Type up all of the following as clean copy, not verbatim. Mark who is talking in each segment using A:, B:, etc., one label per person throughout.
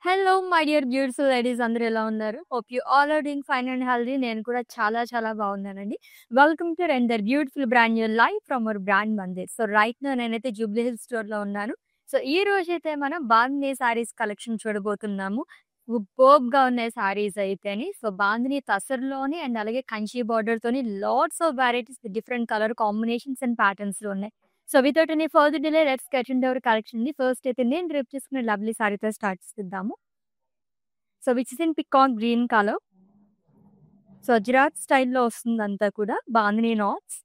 A: Hello my dear beautiful ladies అందరూ ఎలా ఉన్నారు? Hope you all are doing fine and healthy. నేను కూడా చాలా బాగున్నానండి. వెల్కమ్ టు రెండర్ beautiful brand new live from our brand Mandir. So right now నేనైతే జూబ్లీ హిల్స్ స్టోర్‌లో ఉన్నాను. సో ఈ రోజైతే మనం బాందిని సారీస్ కలెక్షన్ చూడబోతున్నాము. సూపర్బ్‌గా ఉన్నాయి సారీస్ అయితేని. సో బాందిని తసర్‌లోని అండ్ అలాగే కంచి బార్డర్‌తోని lots of varieties with different colour combinations and ప్యాటర్న్స్‌లో ఉన్నాయి. So without any further delay let's get into our కలెక్షన్‌ని. ఫస్ట్ అయితే నేను రేపు చేసుకున్న లవ్లీ సారీతో స్టార్ట్ చేద్దాము. So which is in peacock green colour. So Gujarat స్టైల్‌లో వస్తుందంతా కూడా bandhani knots.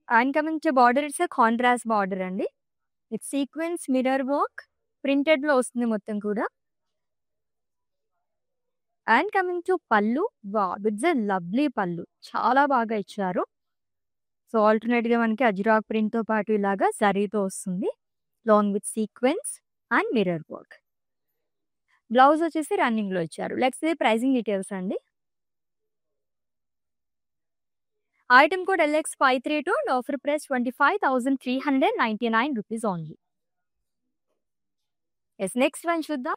A: And coming to border it's a contrast border అండి. విత్ సీక్వెన్స్ మిర్రర్ వర్క్ ప్రింటెడ్‌లో వస్తుంది మొత్తం కూడా. And coming to pallu, wow! It's a lovely పల్లు. చాలా బాగా ఇచ్చారు. సో ఆల్టర్‌నేట్‌గా మనకి అజ్రాక్ ప్రింట్‌తో పాటు ఇలాగా జరీతో వస్తుంది. Long with sequins and mirror work. Blouse వచ్చేసి రన్నింగ్‌లో ఇచ్చారు. లెట్స్ సీ ప్రైజింగ్ డీటెయిల్స్ అండి. Item code LX532 and offer price 25,399 rupees only. Yes, next one చూద్దాం.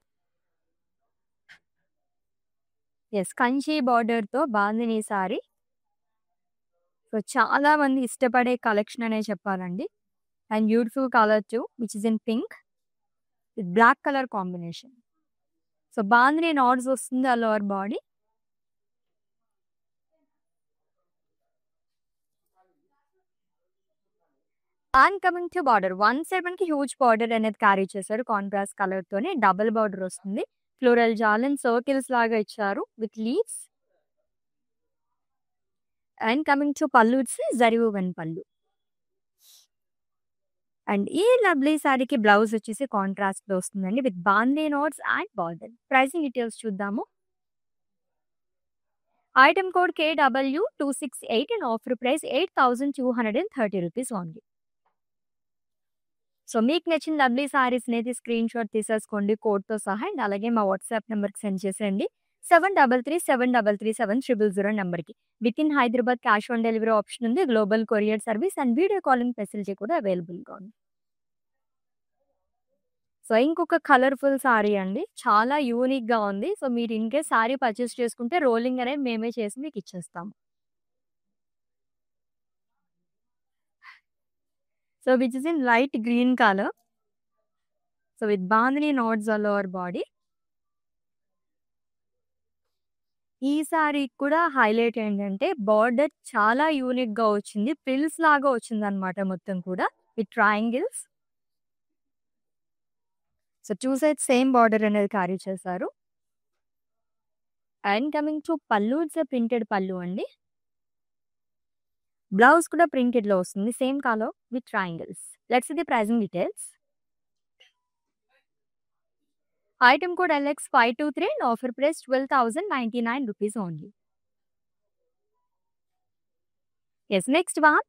A: ఎస్ కంచి బార్డర్‌తో బాందిని సారీ. సో చాలా మంది ఇష్టపడే కలెక్షన్ అనే చెప్పాలండి. And beautiful colour too which is in pink with black colour combination. So bandhani knots వస్తుంది all over body. And coming to border one side మనకి huge border అనేది క్యారీ చేశారు. కాంట్రాస్ట్ కలర్ తోనే డబుల్ బార్డర్ వస్తుంది. Floral jaal and circles లాగా ఇచ్చారు with leaves. And coming to pallu it's zari woven pallu. And ఈ lovely సారీకి బ్లౌజ్ వచ్చేసి కాంట్రాస్ట్ లో వస్తుందండి with bandhi knots and border. Pricing details చూద్దాము. Item code KW268 and offer price 8,230 rupees only. So మీకు నచ్చిన లవ్లీ సారీస్ అనేది స్క్రీన్ షాట్ తీసేసుకోండి కోడ్తో సహా. అండ్ అలాగే మా వాట్సాప్ నెంబర్కి సెండ్ చేసేయండి. 7337337000 నెంబర్కి. Within Hyderabad cash on delivery option ఉంది. Global courier service and video calling facility కూడా అవైలబుల్గా ఉంది. సో ఇంకొక కలర్ఫుల్ సారీ అండి. చాలా యూనిక్‌గా ఉంది. సో మీరు ఇన్ కేస్ సారీ పర్చేస్ చేసుకుంటే రోలింగ్ అనేది మేమే చేసి మీకు ఇచ్చేస్తాము. So which is in light green colour. So with bandhani notes all over body. ఈ సారీ కూడా హైలైట్ ఏంటంటే బార్డర్ చాలా యూనిక్‌గా వచ్చింది. ఫ్రిల్స్ లాగా వచ్చిందనమాట మొత్తం కూడా with triangles. So two sides same border అనేది క్యారీ చేశారు. And coming to pallu it's printed pallu అండి. బ్లౌజ్ కూడా ప్రింటెడ్‌లో వస్తుంది. Same colour with triangles. Let's see the pricing details. Item code LX523 and offer price 12,099 rupees only. Yes next one.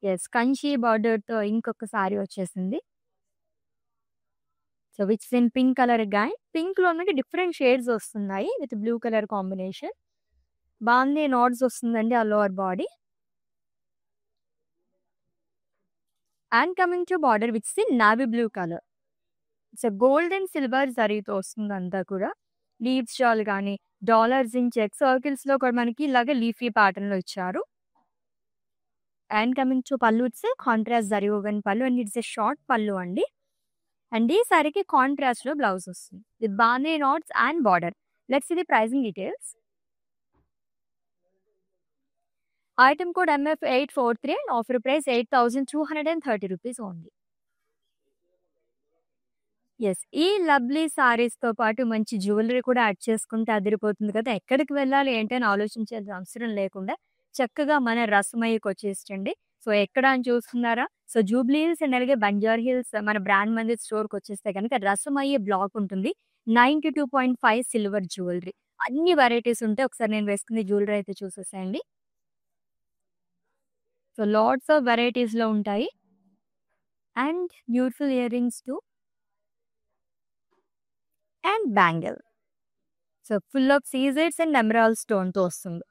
A: Yes Kanchi బార్డర్‌తో ఇంకొక సారీ వచ్చేసింది. So which is in pink colour again. పింక్‌లో మనకి different shades వస్తున్నాయి with blue colour combination. Bandhi knots వస్తుందండి all over body. And coming to border which is in navy blue colour. It's gold and silver జరీతో వస్తుంది అంతా కూడా. Leaves షాల్ కానీ డాలర్స్ ఇన్ చెక్ సర్కిల్స్‌లో కూడా మనకి ఇలాగ లీఫీ ప్యాటర్న్‌లో ఇచ్చారు. And coming to pallu it's contrast zari woven pallu and it's a short pallu అండి. అండ్ ఈ సారీకి కాంట్రాస్ట్‌లో బ్లౌజ్ వస్తుంది with bandhi knots and border. Let's see the pricing details. Item code MF843 and offer price 8,230 rupees only. Yes ఈ lovely సారీస్‌తో పాటు మంచి jewellery కూడా యాడ్ చేసుకుంటే అదిరిపోతుంది కదా! ఎక్కడికి వెళ్ళాలి ఏంటి అని ఆలోచించాల్సిన అవసరం లేకుండా చక్కగా మన రసమయ్యకి వచ్చేసండి. సో ఎక్కడ అని చూస్తున్నారా? సో జూబ్లీ హిల్స్ అండ్ అలాగే బంజారా హిల్స్ మన బ్రాండ్ మందిర్ స్టోర్‌కి వచ్చేస్తే కనుక రసమయ్య బ్లాక్ ఉంటుంది. 92.5 సిల్వర్ జ్యువెలరీ. అన్ని వెరైటీస్ ఉంటాయి. ఒకసారి నేను వేసుకునే జ్యువెలరీ అయితే చూసేసేయండి. సో లాట్స్ ఆఫ్ వెరైటీస్‌లో ఉంటాయి. And beautiful earrings too. And bangle. So full of సీజెడ్స్ అండ్ ఎమరాల్డ్ స్టోన్‌తో వస్తుంది.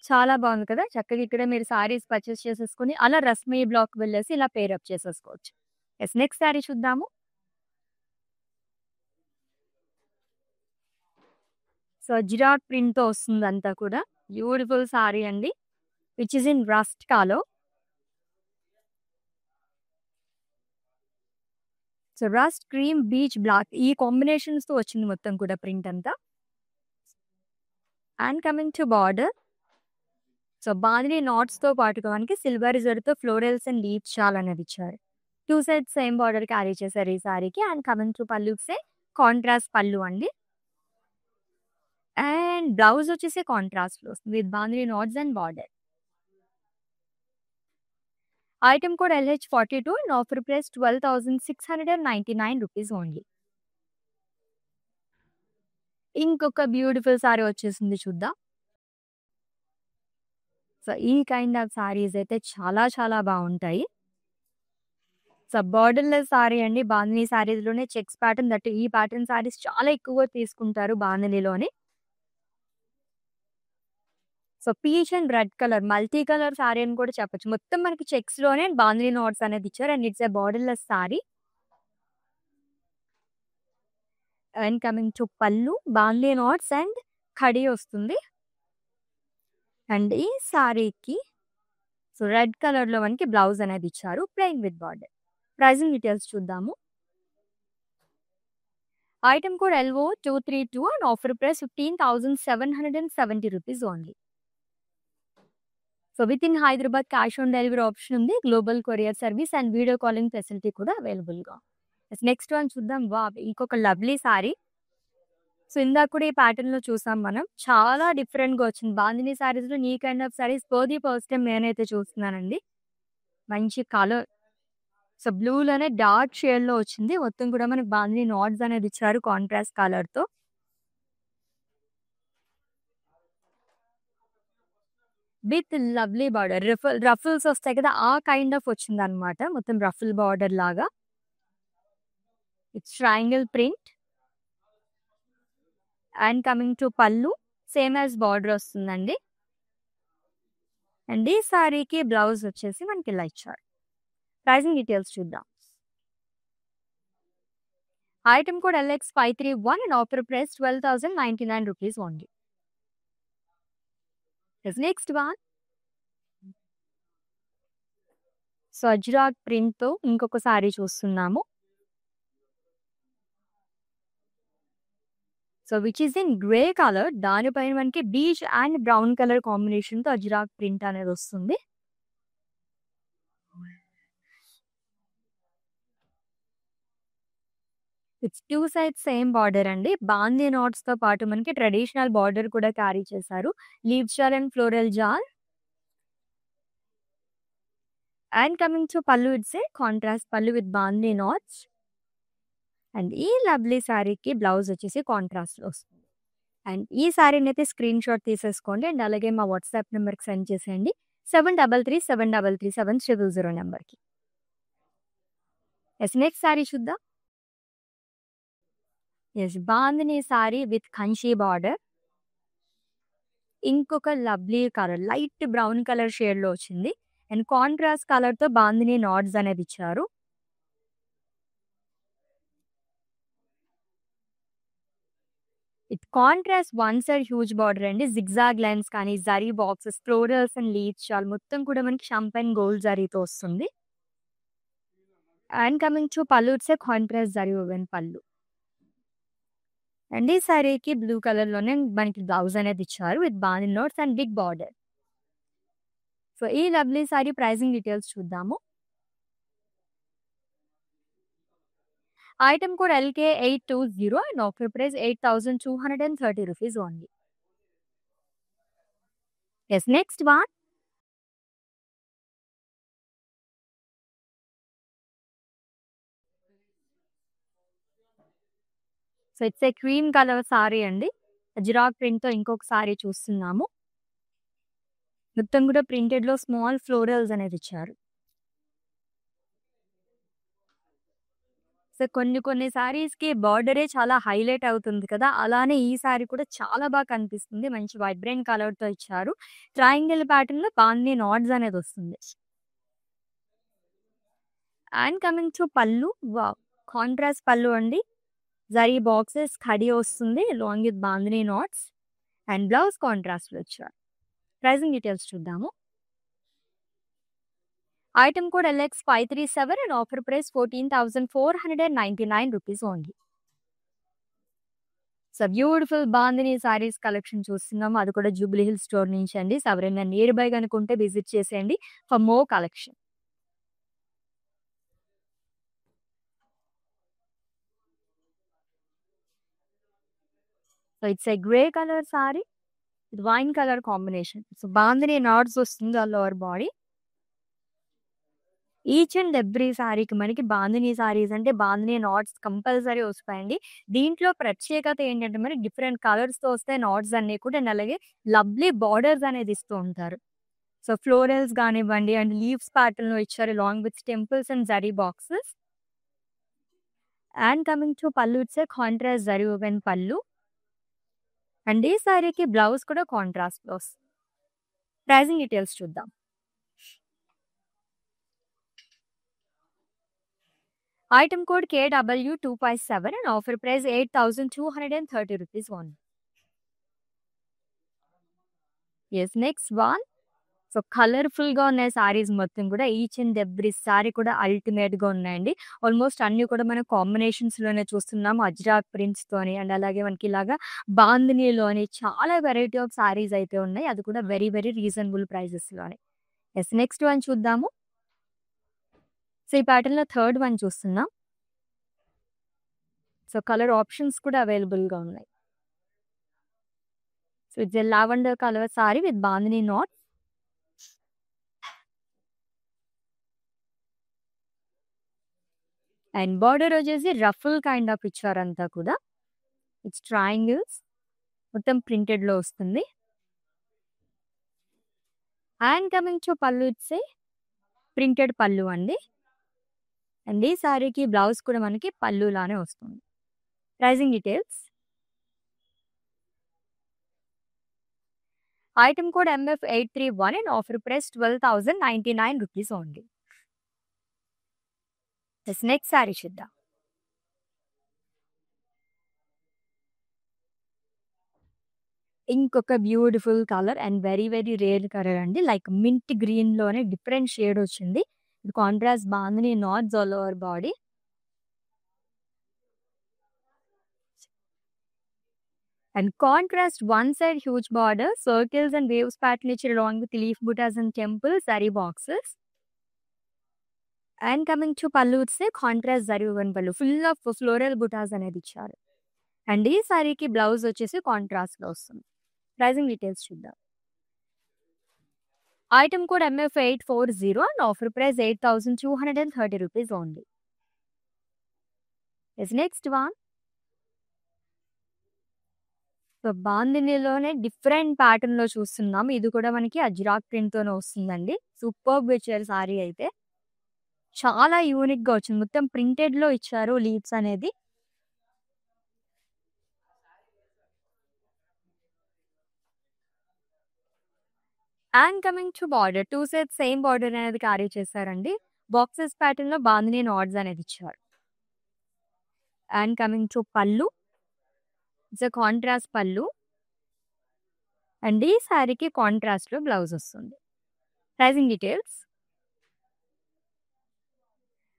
A: చాలా బాగుంది కదా! చక్కగా ఇక్కడ మీరు సారీస్ పర్చేస్ చేసేసుకొని అలా రస్మీ బ్లాక్ వెళ్ళేసి ఇలా పేర్ అప్ చేసేసుకోవచ్చు. యెస్. నెక్స్ట్ సారీ చూద్దాము. సో జిరాట్ ప్రింట్‌తో వస్తుందంతా కూడా. బ్యూటిఫుల్ సారీ అండి. Which is in rust colour. So rust cream peach black ఈ కాంబినేషన్స్‌తో వచ్చింది మొత్తం కూడా ప్రింట్ అంతా. And coming to border. So bandhani నాట్స్‌తో పాటుగా మనకి సిల్వర్ జరీతో ఫ్లోరల్స్ అండ్ లీవ్స్ షాల్ అనేది ఇచ్చారు. 2 సైడ్స్ సేమ్ బార్డర్ క్యారీ చేశారు ఈ సారీకి. అండ్ కమింగ్ టు పల్లుసే కాంట్రాస్ట్ పల్లు అండి. అండ్ బ్లౌజ్ వచ్చేసి కాంట్రాస్ట్‌లో వస్తుంది with bandhani knots and border. Item code LH42 and offer price 12,699 rupees only. ఇంకొక బ్యూటిఫుల్ సారీ వచ్చేసింది చూద్దాం. సో ఈ కైండ్ ఆఫ్ సారీస్ అయితే చాలా చాలా బాగుంటాయి. సో బోర్డర్‌లెస్ సారీ అండి. బాందిని సారీస్‌లోనే చెక్స్ ప్యాటర్న్ దట్ ఈ ప్యాటర్న్ సారీస్ చాలా ఎక్కువగా తీసుకుంటారు బాందినిలోని. So peach and red colour multi colour saree అని కూడా చెప్పొచ్చు. మొత్తం మనకి చెక్స్‌లోనే బాందిని నాట్స్ అనేది ఇచ్చారు. And it's a borderless sorry. And coming to పల్లు బాందిని నాట్స్ అండ్ ఖడీ వస్తుంది. అండ్ ఈ సారీకి సో రెడ్ కలర్‌లో మనకి బ్లౌజ్ అనేది ఇచ్చారు. Plain with border. Pricing details చూద్దాము. Item code LO232 and offer price 15,770 rupees only. So within Hyderabad cash on delivery option ఉంది. Global courier service and video calling facility కూడా అవైలబుల్‌గా. నెక్స్ట్ వన్ చూద్దాం. Wow! ఇంకొక lovely sorry. So ఇందాక కూడా ఈ ప్యాటర్న్‌లో చూసాం మనం. చాలా డిఫరెంట్‌గా వచ్చింది. బాందిని సారీస్‌లో ఈ kind of saris first time నేనైతే చూస్తున్నానండి. మంచి కలర్. సో బ్లూలోనే డార్క్ షేడ్‌లో వచ్చింది. మొత్తం కూడా మనకి బాందిని నాట్స్ అనేది ఇచ్చారు కాంట్రాస్ట్ కలర్‌తో. With lovely border. రఫుల్స్ వస్తాయి కదా! ఆ కైండ్ ఆఫ్ వచ్చిందనమాట. మొత్తం రఫుల్ బార్డర్ లాగా. It's triangle print. And coming to pallu same as border వస్తుందండి. అండ్ ఈ సారీకి బ్లౌజ్ వచ్చేసి మనకి ఇలా ఇచ్చారు. ప్రైజింగ్ డీటెయిల్స్ చూద్దాం. Item code LX531 and offer price 12,099 rupees only. Next one. So Ajrakh ప్రింట్‌తో ఇంకొక సారీ చూస్తున్నాము. So which is in grey colour. దానిపైన మనకి బీచ్ అండ్ బ్రౌన్ కలర్ కాంబినేషన్‌తో అజ్రాక్ ప్రింట్ అనేది వస్తుంది. ఇట్స్ 2 సైడ్స్ సేమ్ బార్డర్ అండి. బాందీ నాట్స్‌తో పాటు మనకి ట్రెడిషనల్ బార్డర్ కూడా క్యారీ చేశారు. Leave jaal and floral jaal. And coming to pallu it's a contrast pallu with bandhi knots. And ఈ లవ్లీ సారీకి బ్లౌజ్ వచ్చేసి కాంట్రాస్ట్‌లో వస్తుంది. అండ్ ఈ సారీని అయితే స్క్రీన్ షాట్ తీసేసుకోండి. అండ్ అలాగే మా వాట్సాప్ నెంబర్‌కి సెండ్ చేసేయండి. 7337337000 నెంబర్‌కి. నెక్స్ట్ సారీ చూద్దాం. Bandhani saree with Kanchi border. ఇంకొక lovely colour light brown colour షేడ్‌లో వచ్చింది. అండ్ కాంట్రాస్ట్ కలర్‌తో బాందిని నాట్స్ అనేది ఇచ్చారు. It contrast one side huge border అండి. జిగ్‌జాగ్ లైన్స్ కానీ, zari boxes, florals and leaves షాల్ మొత్తం కూడా మనకి షంపెన్ గోల్డ్ జరీతో వస్తుంది. And coming to pallu it's a contrast zari woven pallu. And ఈ సారీకి బ్లూ కలర్‌లోనే మనకి బ్లౌజ్ అనేది ఇచ్చారు with bandhani knots and big border. So ఈ లవ్లీ సారీ ప్రైజింగ్ డీటెయిల్స్ చూద్దాము. Item code LK820 and offer price 8,230 rupees only. Next one. So it's a cream colour sorry అండి. జిరాక్ ప్రింట్‌తో ఇంకొక సారీ చూస్తున్నాము. మొత్తం కూడా ప్రింటెడ్‌లో స్మాల్ ఫ్లోరల్స్ అనేది ఇచ్చారు. సో, కొన్ని శారీస్‌కి బార్డరే చాలా హైలైట్ అవుతుంది కదా! అలానే ఈ శారీ కూడా చాలా బాగా కనిపిస్తుంది. మంచి వైబ్రెంట్ కలర్‌తో ఇచ్చారు. ట్రయాంగిల్ ప్యాటర్న్‌లో బాందిని నాట్స్ అనేదొస్తుంది. And coming to pallu. Wow! Contrast pallu అండి. జరీ బాక్సెస్ కడీ వస్తుంది. Long with bandhani knots and blouse కాంట్రాస్ట్‌లో ఇచ్చారు. ప్రైజింగ్ డీటెయిల్స్ చూద్దాము. Item code LX537 and offer price 14,499 rupees only. So, beautiful bandhani sarees collection చూస్తున్నాము. అది కూడా జూబ్లీ హిల్స్ స్టోర్ నుంచి అండి. సో, ఎవరైనా నియర్ బై గనుకుంటే విజిట్ చేసేయండి for more collection. So, it's a grey colour saree with wine colour combination. So, bandhani knots వస్తుంది all over body. Each and every సారీకి మనకి బాందిని సారీస్ అంటే బాందిని నాట్స్ కంపల్సరీ వస్తాయండి. దీంట్లో ప్రత్యేకత ఏంటంటే మరి డిఫరెంట్ కలర్స్‌తో వస్తాయి నాట్స్ అన్నీ కూడా. అండ్ అలాగే లవ్లీ బార్డర్స్ అనేది ఇస్తూ ఉంటారు. సో, ఫ్లోరల్స్ గానివ్వండి అండ్ లీవ్స్ ప్యాటర్న్‌లో ఇచ్చారు along with temples and zari boxes. And coming to pallu it's a contrast zari woven pallu. And ఈ సారీకి బ్లౌజ్ కూడా కాంట్రాస్ట్‌లో వస్తుంది. ప్రైజింగ్ డీటెయిల్స్ చూద్దాం. Item code KW257 and offer price 8,230 rupees only. Next one. So, కలర్‌ఫుల్‌గా ఉన్నాయి సారీస్ మొత్తం కూడా. ఈచ్ అండ్ ఎవ్రీ సారీ కూడా అల్టిమేట్‌గా ఉన్నాయండి. ఆల్మోస్ట్ అన్నీ కూడా మనం కాంబినేషన్స్‌లోనే చూస్తున్నాము. అజ్రాక్ ప్రింట్స్‌తోని అండ్ అలాగే మనకి ఇలాగా బాందినీలోని చాలా వెరైటీ ఆఫ్ సారీస్ అయితే ఉన్నాయి. అది కూడా వెరీ వెరీ రీజనబుల్ ప్రైజెస్‌లోనే. నెక్స్ట్ వన్ చూద్దాము. సో, ఈ ప్యాటర్న్‌లో థర్డ్ వన్ చూస్తున్నాం. సో, కలర్ ఆప్షన్స్ కూడా అవైలబుల్‌గా ఉన్నాయి. So, it's a lavender colour saree with bandhani knot. And border వచ్చేసి రఫుల్ కైండ్ ఆఫ్ ఇచ్చారంతా కూడా. ఇట్స్ ట్రయాంగిల్స్ మొత్తం ప్రింటెడ్‌లో వస్తుంది. And coming to pallu it's a printed pallu అండి. అండ్ ఈ సారీకి బ్లౌజ్ కూడా మనకి పల్లులానే వస్తుంది. Pricing details. Item code MF831 and offer price 12,099 rupees only. Next saree చూద్దాం. ఇంకొక beautiful colour and very very rare colour అండి. లైక్ మింట్ గ్రీన్‌లోనే డిఫరెంట్ షేడ్ వచ్చింది. ఇది contrast bandhani knots all over body. And contrast one side huge border, circles and waves pattern ఇచ్చారు along with leaf butas and temples, zari boxes. And coming to pallu it's contrast zari woven pallu. Full of floral butas అనేది ఇచ్చారు. And ఈ సారీకి blouse వచ్చేసి కాంట్రాస్ట్‌లో వస్తుంది. Pricing details చూద్దాం. Item code MF840 and offer price 8,230 rupees only. Next one. So, బాందినిలోనే డిఫరెంట్ ప్యాటర్న్‌లో చూస్తున్నాం. ఇది కూడా మనకి అజ్రాక్ ప్రింట్‌తోనే వస్తుందండి. సూపర్బ్ ఇచ్చారు సారీ అయితే. చాలా యూనిక్‌గా వచ్చింది. మొత్తం ప్రింటెడ్‌లో ఇచ్చారు లీవ్స్ అనేది. And coming to border. 2 sides same border అనేది క్యారీ చేశారండి. బాక్సెస్ ప్యాటర్న్‌లో బాందిని నాట్స్ అనేది ఇచ్చారు. And coming to pallu. It's a contrast pallu. And ఈ సారీకి కాంట్రాస్ట్‌లో బ్లౌజ్ వస్తుంది. Pricing details.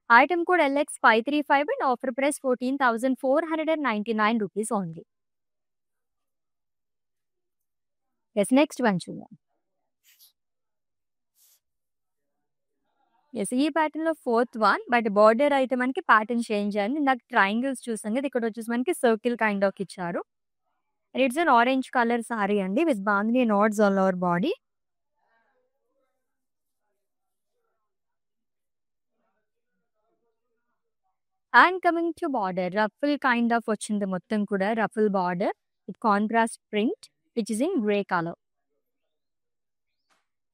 A: Item code LX535 and offer price 14,499 rupees only. Next one చూద్దాం. ఈ ప్యాటర్న్‌లో ఫోర్త్ వన్. బట్ బార్డర్ అయితే మనకి ప్యాటర్న్ చేంజ్ అయింది. ఇందాక ట్రయాంగిల్స్ చూసాం కదా! ఇక్కడ వచ్చేసి మనకి సర్కిల్ కైండ్ ఆఫ్ ఇచ్చారు. It's an orange colour sorry అండి with bandhani knots all over body. And coming to border. Ruffle kind of వచ్చింది మొత్తం కూడా. Ruffle border with contrast print which is in grey colour.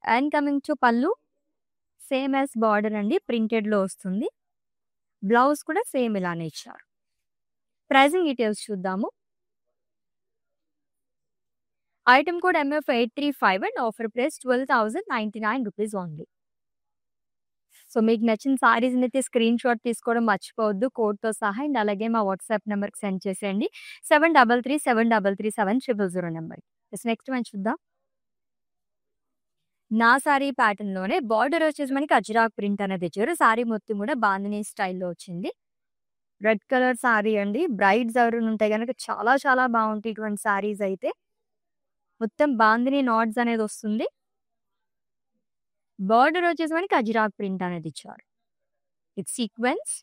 A: And coming to pallu. Same as border అండి. ప్రింటెడ్‌లో వస్తుంది. Blouse కూడా same ఇలానే ఇచ్చారు. ప్రైజింగ్ డీటెయిల్స్ చూద్దాము. Item code MF835 and offer price 12,099 rupees only. So మీకు నచ్చిన సారీస్‌ని అయితే స్క్రీన్ షాట్ తీసుకోవడం మర్చిపోవద్దు కోడ్‌తో సహా. అండ్ అలాగే మా వాట్సాప్ నెంబర్‌కి సెండ్ చేసేయండి. 7337337000 నెంబర్‌కి. నెక్స్ట్ వన్ చూద్దాం. నా సారీ ప్యాటర్న్‌లోనే బార్డర్ వచ్చేసి మనకి అజ్రాక్ ప్రింట్ అనేది ఇచ్చారు. సారీ మొత్తం కూడా బాందిని స్టైల్‌లో వచ్చింది. రెడ్ కలర్ సారీ అండి. బ్రైడ్స్ ఎవరైనా ఉంటే గనక చాలా చాలా బావుంటాయి ఇటువంటి సారీస్ అయితే. మొత్తం బాందిని నాట్స్ అనేది వస్తుంది. బార్డర్ వచ్చేసి మనకి అజ్రాక్ ప్రింట్ అనేది ఇచ్చారు. With sequins.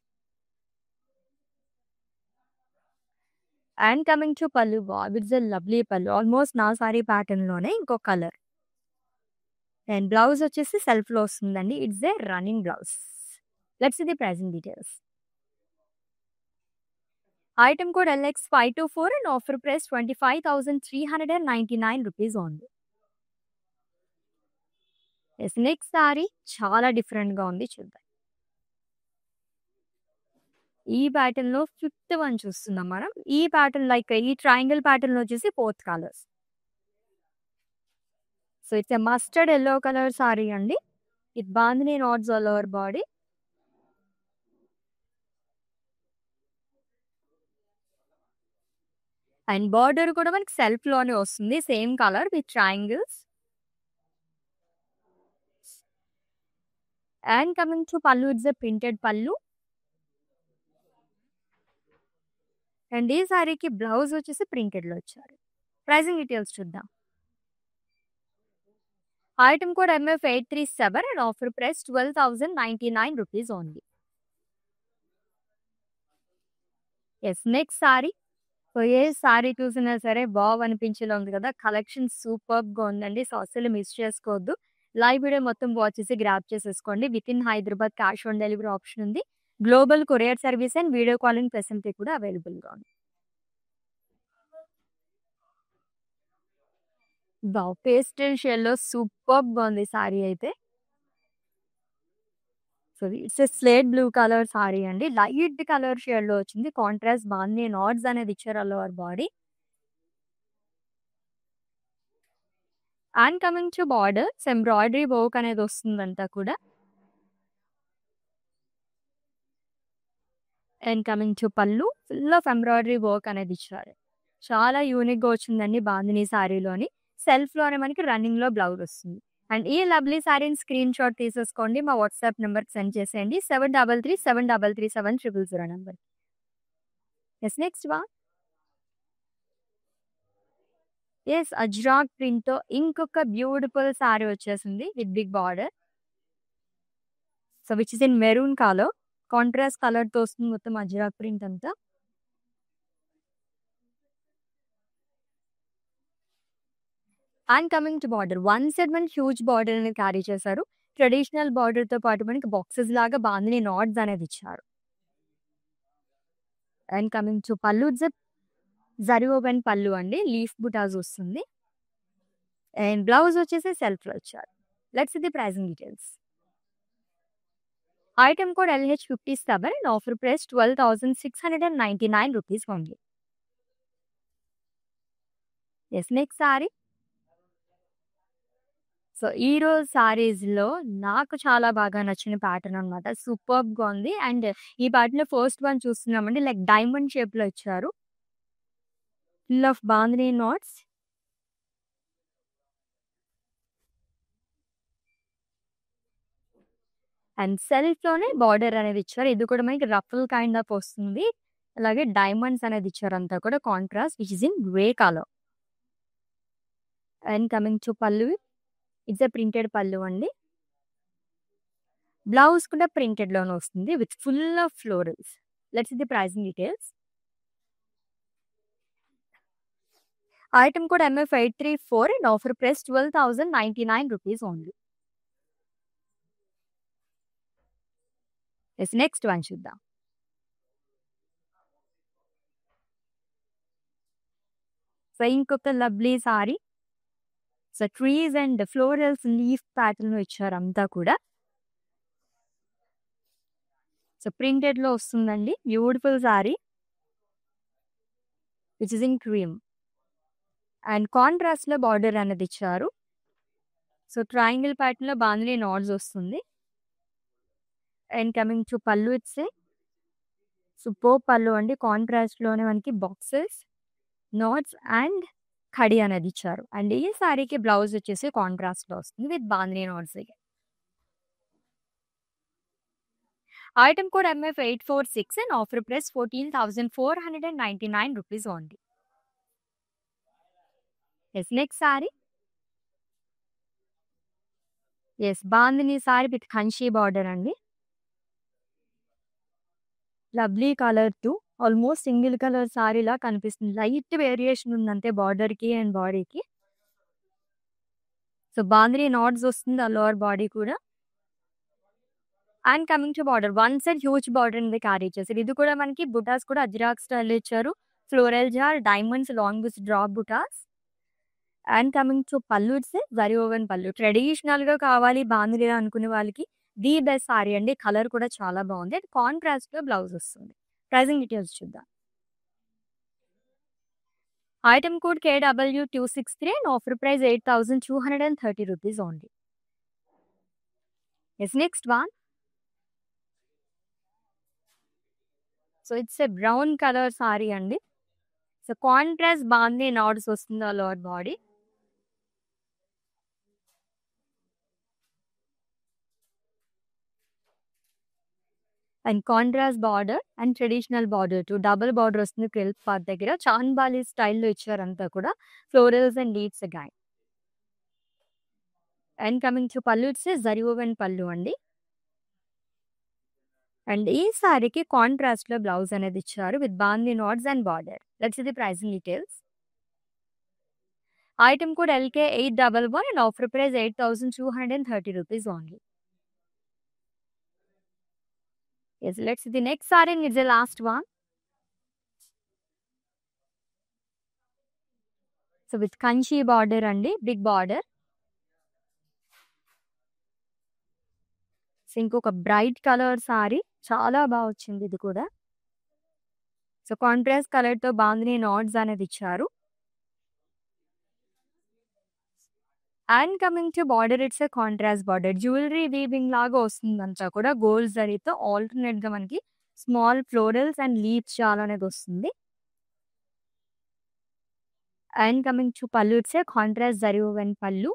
A: And coming to pallu. Wow! It's a lovely pallu. Almost నా సారీ ప్యాటర్న్‌లోనే ఇంకో కలర్. అండ్ బ్లౌజ్ వచ్చేసి సెల్ఫ్‌లో వస్తుందండి. It's a running blouse. Let's see the pricing details. Item code LX524 and offer price 25,399 rupees only. Next sari చాలా డిఫరెంట్‌గా ఉంది చూద్దాం. ఈ ప్యాటర్న్‌లో ఫిఫ్త్ వన్ చూస్తున్నాం మనం. ఈ ప్యాటర్న్ లైక్ ఈ ట్రయాంగిల్ ప్యాటర్న్‌లో వచ్చేసి 4th colours. So it's a mustard yellow colour sorry అండి. With bandhani knots all over body. And border కూడా మనకి సెల్ఫ్‌లోనే వస్తుంది. Same colour with triangles. And coming to pallu. It's a printed pallu. And ఈ సారీకి బ్లౌజ్ వచ్చేసి ప్రింటెడ్‌లో ఇచ్చారు. ప్రైజింగ్ డీటెయిల్స్ చూద్దాం. Item code MF837 and offer price 12,099 rupees only. Next sorry. So ఏ సారీ చూసినా సరే వావ్ అనిపించేలా ఉంది కదా! కలెక్షన్ సూపర్బ్‌గా ఉందండి. సో అస్సలు మిస్ చేసుకోవద్దు. లైవ్ వీడియో మొత్తం వాచ్ చేసి గ్రాబ్ చేసేసుకోండి. Within Hyderabad cash on delivery option ఉంది. Global courier service and video calling facility కూడా అవైలబుల్‌గా ఉంది. వావ్! పేస్టల్ షేడ్‌లో సూపర్బ్‌గా ఉంది సారీ అయితే. So it's a slate blue colour sorry అండి. లైట్ కలర్ షేడ్‌లో వచ్చింది. కాంట్రాస్ట్ బాందిని నాట్స్ అనేది ఇచ్చారు all over body. And coming to borders embroidery work అనేది వస్తుందంతా కూడా. అండ్ కమింగ్ టు పల్లు. ఫుల్ ఆఫ్ ఎంబ్రాయిడరీ వర్క్ అనేది ఇచ్చారు. చాలా యూనిక్‌గా వచ్చిందండి బాందిని సారీలోని. సెల్ఫ్‌లోనే మనకి రన్నింగ్‌లో బ్లౌజ్ వస్తుంది. అండ్ ఈ లవ్లీ సారీని స్క్రీన్ షాట్ తీసేసుకోండి. మా వాట్సాప్ నెంబర్‌కి సెండ్ చేసేయండి. 7337337000 నెంబర్. Next one. అజ్రాక్ ప్రింట్‌తో ఇంకొక బ్యూటిఫుల్ సారీ వచ్చేసింది with big border. So which is in maroon colour. Contrast కలర్‌తో వస్తుంది మొత్తం అజ్రాక్ ప్రింట్ అంతా. And coming to border. One side మనకి హ్యూజ్ బార్డర్ అనేది క్యారీ చేశారు. ట్రెడిషనల్ బార్డర్‌తో పాటు మనకి బాక్సెస్ లాగా బాందిని నాట్స్ అనేది ఇచ్చారు. And coming to pallu. It's a zari woven pallu అండి. లీఫ్ బుటాస్ వస్తుంది. అండ్ బ్లౌజ్ వచ్చేసి సెల్ఫ్‌లో ఇచ్చారు. Let's see the pricing details. Item code LH57 and offer price 12,699 rupees only. Next sorry. So ఈరోజు సారీస్‌లో నాకు చాలా బాగా నచ్చిన ప్యాటర్న్ అనమాట. సూపర్బ్‌గా ఉంది. అండ్ ఈ ప్యాటర్న్‌లో ఫస్ట్ వన్ చూస్తున్నామండి. లైక్ డైమండ్ షేప్‌లో ఇచ్చారు. Full of bandhani knots. And సెల్ఫ్‌లోనే బార్డర్ అనేది ఇచ్చారు. ఇది కూడా మనకి రఫుల్ కైండ్ ఆఫ్ వస్తుంది. అలాగే డైమండ్స్ అనేది ఇచ్చారు అంతా కూడా contrast which is in grey colour. And coming to pallu. It's a printed pallu అండి. బ్లౌజ్ కూడా ప్రింటెడ్‌లోనే వస్తుంది with full of florals. Let's see the pricing details. Item code MF834 and offer price 12,099 rupees only. Next one చూద్దాం. So ఇంకొక lovely sorry. So trees and florals leaf ప్యాటర్న్‌లో ఇచ్చారు అంతా కూడా. సో ప్రింటెడ్‌లో వస్తుందండి. Beautiful sari which is in cream and కాంట్రాస్ట్‌లో border అనేది ఇచ్చారు. సో ట్రయాంగిల్ ప్యాటర్న్‌లో బాందిని నాట్స్ వస్తుంది. And coming to pallu it's superb పల్లు అండి. కాంట్రాస్ట్‌లోనే మనకి బాక్సెస్, నాట్స్ అండ్ కడి అనేది ఇచ్చారు. అండ్ ఈ సారీకి బ్లౌజ్ వచ్చేసి కాంట్రాస్ట్‌లో వస్తుంది with bandhani knots. Item code MF846 and offer price 14,499 rupees only. Yes, next saree. Yes, bandhani saree with kanchi border andi. Lovely color too. Almost single color saree la kanipistundi. Light variation undante border ki and body ki. So bandhani knots vastundi lower body kuda. And coming to border one side huge border అనేది carry చేశారు. ఇది కూడా మనకి బుటాస్ కూడా Ajrakh style ఇచ్చారు. Floral జార్, diamonds, long with drop butas. And coming to pallu it's zari woven pallu. ట్రెడిషనల్‌గా కావాలి బాందినిలా అనుకునే వాళ్ళకి ది బెస్ట్ సారీ అండి. కలర్ కూడా చాలా బాగుంది. అండ్ కాంట్రాస్ట్‌లో బ్లౌజ్ వస్తుంది. ప్రైజింగ్ డీటెయిల్స్ చూద్దాం. Item code KW263 and offer price 8,230 rupees only. Yes next one. So it's a brown colour sorry అండి. సో కాంట్రాస్ట్ బాందిని నాట్స్ వస్తుంది all over body. And contrast border and traditional border to double border వస్తుంది క్రిల్ part దగ్గర. చాంద్బాలి స్టైల్‌లో ఇచ్చారంతా కూడా. Florals and leaves again. And coming to pallu it's zari woven pallu అండి. And ఈ సారీకి కాంట్రాస్ట్‌లో బ్లౌజ్ అనేది ఇచ్చారు with bandhani knots and border. Let's see the pricing details. Item code LK811 and offer price 8,230 rupees only. Yes, let's see the next saree and it's the last one. So with kanchi border andi, big border. So ఇంకొక bright colour sorry చాలా బాగా వచ్చింది ఇది కూడా. So contrast కలర్‌తో bandhani knots అనేది ఇచ్చారు. And coming to border it's a contrast border. Jewellery weaving లాగా వస్తుందంతా కూడా గోల్డ్ జరీతో ఆల్టర్నేట్‌గా మనకి స్మాల్ ఫ్లోరల్స్ అండ్ లీవ్స్ చాలా అనేది వస్తుంది. And coming to pallu it's a contrast zari woven pallu.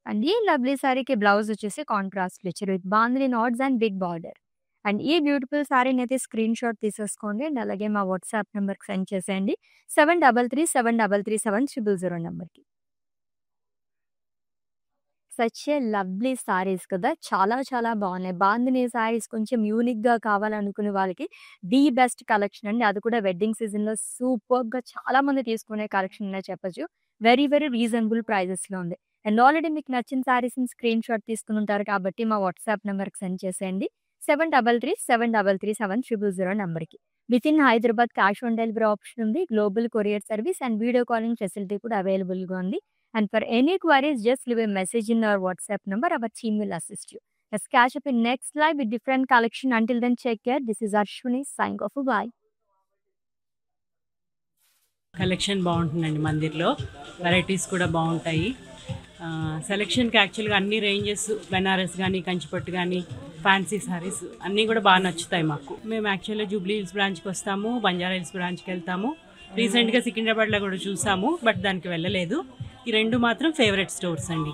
A: And ఈ లవ్లీ సారీకి బ్లౌజ్ వచ్చేసి కాంట్రాస్ట్‌లో ఇచ్చారు with bandhani knots and big border. And ఈ బ్యూటిఫుల్ సారీని అయితే స్క్రీన్ షాట్ తీసేసుకోండి. అండ్ అలాగే మా వాట్సాప్ నెంబర్‌కి సెండ్ చేసేయండి. 7337337000 నెంబర్‌కి. సచ్ ఎ లవ్లీ సారీస్ కదా! చాలా చాలా బాగున్నాయి. బాందిని సారీస్ కొంచెం యూనిక్‌గా కావాలనుకునే వాళ్ళకి ది బెస్ట్ కలెక్షన్ అండి. అది కూడా వెడ్డింగ్ సీజన్‌లో సూపర్బ్‌గా చాలా మంది తీసుకునే కలెక్షన్ అనే చెప్పొచ్చు. వెరీ వెరీ రీజనబుల్ ప్రైజెస్‌లో ఉంది. అండ్ ఆల్రెడీ మీకు నచ్చిన సారీస్‌ని స్క్రీన్ షాట్ తీసుకొని ఉంటారు కాబట్టి మా వాట్సాప్ నెంబర్‌కి సెండ్ చేసేయండి. 7337337000 నెంబర్‌కి. Within Hyderabad cash on delivery option ఉంది. Global courier service and video calling facility కూడా అవైలబుల్‌గా ఉంది. And for any queries, just leave a message in our WhatsApp number. Our team will assist you. Let's catch up in next live with different collection. Until then, take care. This is Arshwini signing off. Bye.
B: Collection బాగుంటుందండి మందిర్లో. Varieties కూడా బాగుంటాయి. సెలెక్షన్కి యాక్చువల్గా అన్ని ranges Banaras కానీ, కంచిపట్టు కానీ, fancy saris అన్నీ కూడా బాగా నచ్చుతాయి మాకు. మేము యాక్చువల్గా జూబ్లీ హిల్స్ బ్రాంచ్కి వస్తాము, బంజారా హిల్స్ బ్రాంచ్కి వెళ్తాము. రీసెంట్గా సికింద్రాబాద్లో కూడా చూసాము, బట్ దానికి వెళ్ళలేదు. ఈ రెండు మాత్రం ఫేవరెట్ స్టోర్స్ అండి.